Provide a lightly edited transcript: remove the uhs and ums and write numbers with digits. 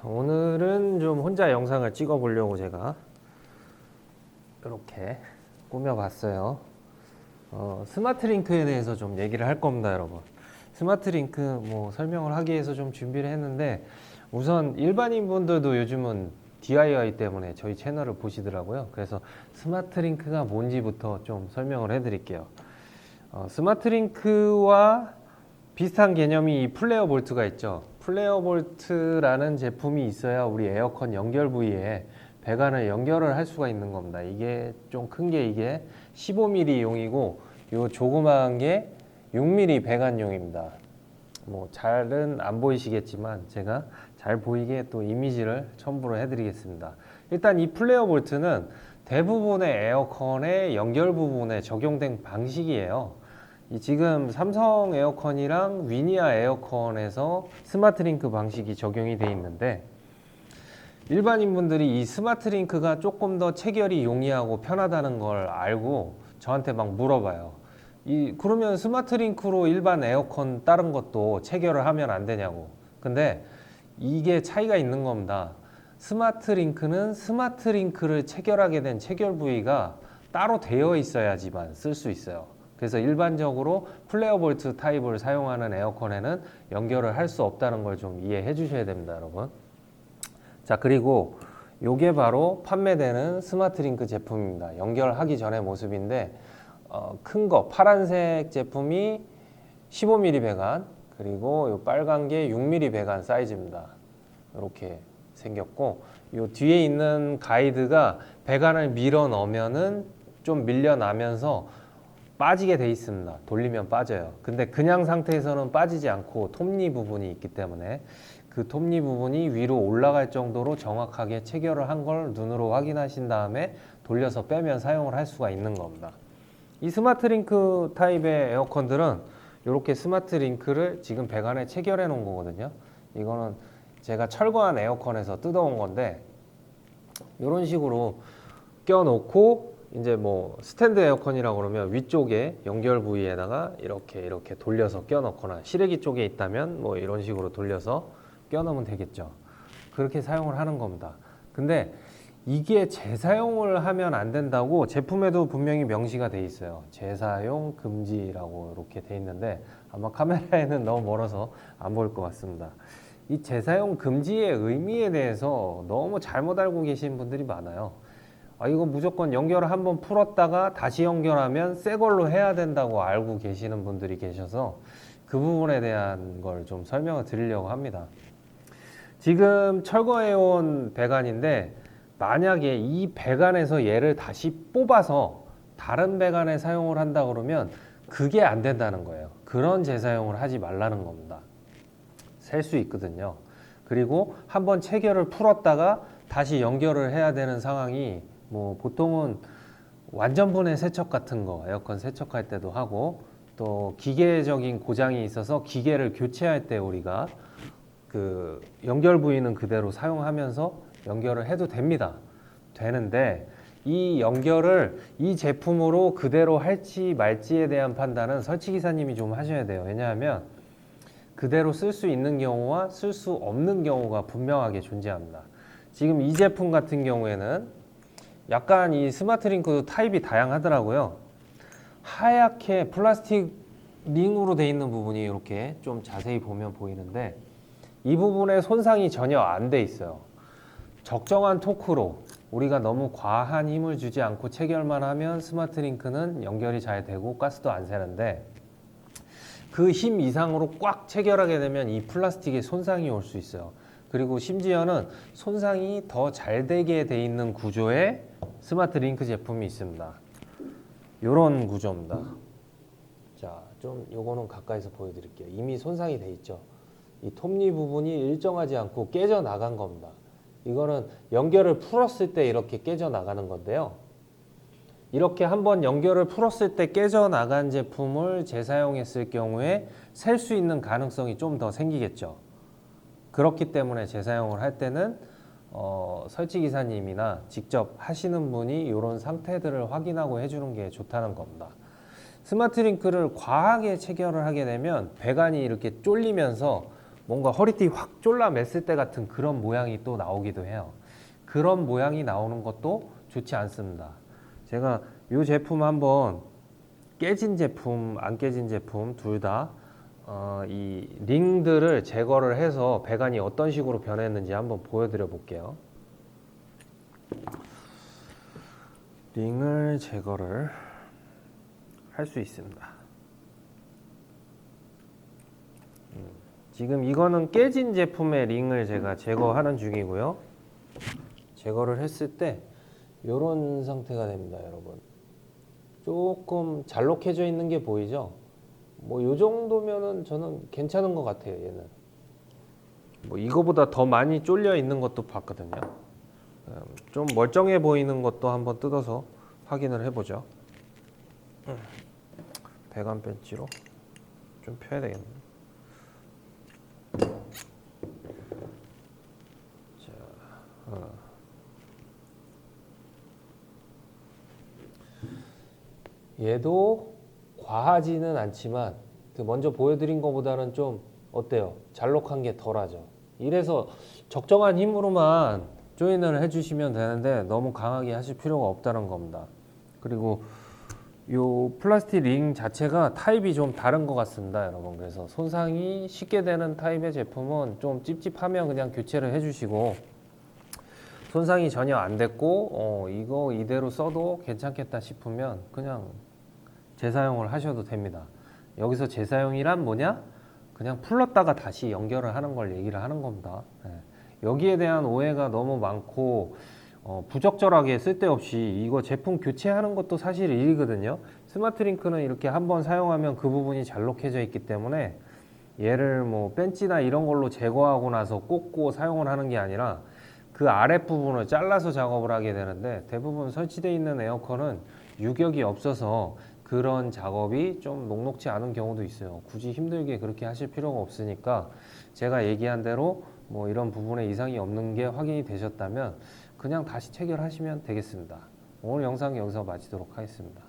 오늘은 좀 혼자 영상을 찍어 보려고 제가 이렇게 꾸며봤어요. 스마트링크에 대해서 좀 얘기를 할 겁니다, 여러분. 스마트링크 뭐 설명을 하기 위해서 좀 준비를 했는데, 우선 일반인 분들도 요즘은 DIY 때문에 저희 채널을 보시더라고요. 그래서 스마트링크가 뭔지부터 좀 설명을 해드릴게요. 스마트링크와 비슷한 개념이 이 플레어 볼트가 있죠. 플레어 볼트라는 제품이 있어야 우리 에어컨 연결 부위에 배관을 연결을 할 수가 있는 겁니다. 이게 좀 큰 게 이게 15mm 용이고, 요 조그마한 게 6mm 배관용입니다. 뭐 잘은 안 보이시겠지만 제가 잘 보이게 또 이미지를 첨부를 해드리겠습니다. 일단 이 플레어 볼트는 대부분의 에어컨의 연결 부분에 적용된 방식이에요. 지금 삼성 에어컨이랑 위니아 에어컨에서 스마트링크 방식이 적용이 돼 있는데, 일반인 분들이 이 스마트링크가 조금 더 체결이 용이하고 편하다는 걸 알고 저한테 막 물어봐요. 그러면 스마트링크로 일반 에어컨 다른 것도 체결을 하면 안 되냐고. 근데 이게 차이가 있는 겁니다. 스마트링크는 스마트링크를 체결하게 된 체결 부위가 따로 되어 있어야지만 쓸 수 있어요. 그래서 일반적으로 플레어 볼트 타입을 사용하는 에어컨에는 연결을 할 수 없다는 걸 좀 이해해 주셔야 됩니다, 여러분. 자, 그리고 요게 바로 판매되는 스마트링크 제품입니다. 연결하기 전의 모습인데, 큰 거 파란색 제품이 15mm 배관, 그리고 요 빨간 게 6mm 배관 사이즈입니다. 이렇게 생겼고, 요 뒤에 있는 가이드가 배관을 밀어 넣으면은 좀 밀려나면서 빠지게 돼 있습니다. 돌리면 빠져요. 근데 그냥 상태에서는 빠지지 않고 톱니 부분이 있기 때문에 그 톱니 부분이 위로 올라갈 정도로 정확하게 체결을 한 걸 눈으로 확인하신 다음에 돌려서 빼면 사용을 할 수가 있는 겁니다. 이 스마트링크 타입의 에어컨들은 이렇게 스마트링크를 지금 배관에 체결해 놓은 거거든요. 이거는 제가 철거한 에어컨에서 뜯어온 건데, 이런 식으로 껴놓고 이제 뭐 스탠드 에어컨이라고 그러면 위쪽에 연결 부위에다가 이렇게 돌려서 껴놓거나, 실외기 쪽에 있다면 뭐 이런 식으로 돌려서 껴놓으면 되겠죠. 그렇게 사용을 하는 겁니다. 근데 이게 재사용을 하면 안 된다고 제품에도 분명히 명시가 돼 있어요. 재사용 금지라고 이렇게 돼 있는데, 아마 카메라에는 너무 멀어서 안 보일 것 같습니다. 이 재사용 금지의 의미에 대해서 너무 잘못 알고 계신 분들이 많아요. 이거 무조건 연결을 한번 풀었다가 다시 연결하면 새 걸로 해야 된다고 알고 계시는 분들이 계셔서 그 부분에 대한 걸 좀 설명을 드리려고 합니다. 지금 철거해온 배관인데, 만약에 이 배관에서 얘를 다시 뽑아서 다른 배관에 사용을 한다 그러면 그게 안 된다는 거예요. 그런 재사용을 하지 말라는 겁니다. 셀 수 있거든요. 그리고 한번 체결을 풀었다가 다시 연결을 해야 되는 상황이 뭐 보통은 완전분해 세척 같은 거, 에어컨 세척할 때도 하고, 또 기계적인 고장이 있어서 기계를 교체할 때 우리가 그 연결 부위는 그대로 사용하면서 연결을 해도 됩니다. 되는데, 이 연결을 이 제품으로 그대로 할지 말지에 대한 판단은 설치기사님이 좀 하셔야 돼요. 왜냐하면 그대로 쓸 수 있는 경우와 쓸 수 없는 경우가 분명하게 존재합니다. 지금 이 제품 같은 경우에는 약간 이 스마트링크 타입이 다양하더라고요. 하얗게 플라스틱 링으로 돼 있는 부분이 이렇게 좀 자세히 보면 보이는데, 이 부분에 손상이 전혀 안 돼 있어요. 적정한 토크로 우리가 너무 과한 힘을 주지 않고 체결만 하면 스마트링크는 연결이 잘 되고 가스도 안 새는데, 그 힘 이상으로 꽉 체결하게 되면 이 플라스틱에 손상이 올 수 있어요. 그리고 심지어는 손상이 더 잘 되게 돼 있는 구조의 스마트링크 제품이 있습니다. 이런 구조입니다. 자, 좀 요거는 가까이서 보여드릴게요. 이미 손상이 돼 있죠. 이 톱니 부분이 일정하지 않고 깨져 나간 겁니다. 이거는 연결을 풀었을 때 이렇게 깨져 나가는 건데요. 이렇게 한번 연결을 풀었을 때 깨져 나간 제품을 재사용했을 경우에 셀 수 있는 가능성이 좀 더 생기겠죠. 그렇기 때문에 재사용을 할 때는 설치기사님이나 직접 하시는 분이 이런 상태들을 확인하고 해주는 게 좋다는 겁니다. 스마트링크를 과하게 체결을 하게 되면 배관이 이렇게 쫄리면서 뭔가 허리띠 확 졸라 맸을 때 같은 그런 모양이 또 나오기도 해요. 그런 모양이 나오는 것도 좋지 않습니다. 제가 이 제품 한번 깨진 제품, 안 깨진 제품 둘 다 이 링들을 제거를 해서 배관이 어떤 식으로 변했는지 한번 보여드려 볼게요. 링을 제거를 할 수 있습니다. 지금 이거는 깨진 제품의 링을 제가 제거하는 중이고요. 제거를 했을 때 이런 상태가 됩니다, 여러분. 조금 잘록해져 있는 게 보이죠? 뭐 이 정도면은 저는 괜찮은 것 같아요, 얘는. 뭐 이거보다 더 많이 쫄려 있는 것도 봤거든요. 좀 멀쩡해 보이는 것도 한번 뜯어서 확인을 해보죠. 배관 벤치로 좀 펴야 되겠네. 자, 얘도 과하지는 않지만 먼저 보여드린 것보다는 좀 어때요? 잘록한 게 덜하죠. 이래서 적정한 힘으로만 조인을 해주시면 되는데 너무 강하게 하실 필요가 없다는 겁니다. 그리고 이 플라스틱 링 자체가 타입이 좀 다른 것 같습니다, 여러분. 그래서 손상이 쉽게 되는 타입의 제품은 좀 찝찝하면 그냥 교체를 해주시고, 손상이 전혀 안 됐고 이거 이대로 써도 괜찮겠다 싶으면 그냥 재사용을 하셔도 됩니다. 여기서 재사용이란 뭐냐? 그냥 풀렀다가 다시 연결을 하는 걸 얘기를 하는 겁니다. 여기에 대한 오해가 너무 많고 부적절하게 쓸데없이 이거 제품 교체하는 것도 사실 일이거든요. 스마트링크는 이렇게 한번 사용하면 그 부분이 잘록해져 있기 때문에 얘를 뭐 벤치나 이런 걸로 제거하고 나서 꽂고 사용을 하는 게 아니라 그 아랫부분을 잘라서 작업을 하게 되는데, 대부분 설치되어 있는 에어컨은 유격이 없어서 그런 작업이 좀 녹록지 않은 경우도 있어요. 굳이 힘들게 그렇게 하실 필요가 없으니까 제가 얘기한 대로 뭐 이런 부분에 이상이 없는 게 확인이 되셨다면 그냥 다시 체결하시면 되겠습니다. 오늘 영상 여기서 마치도록 하겠습니다.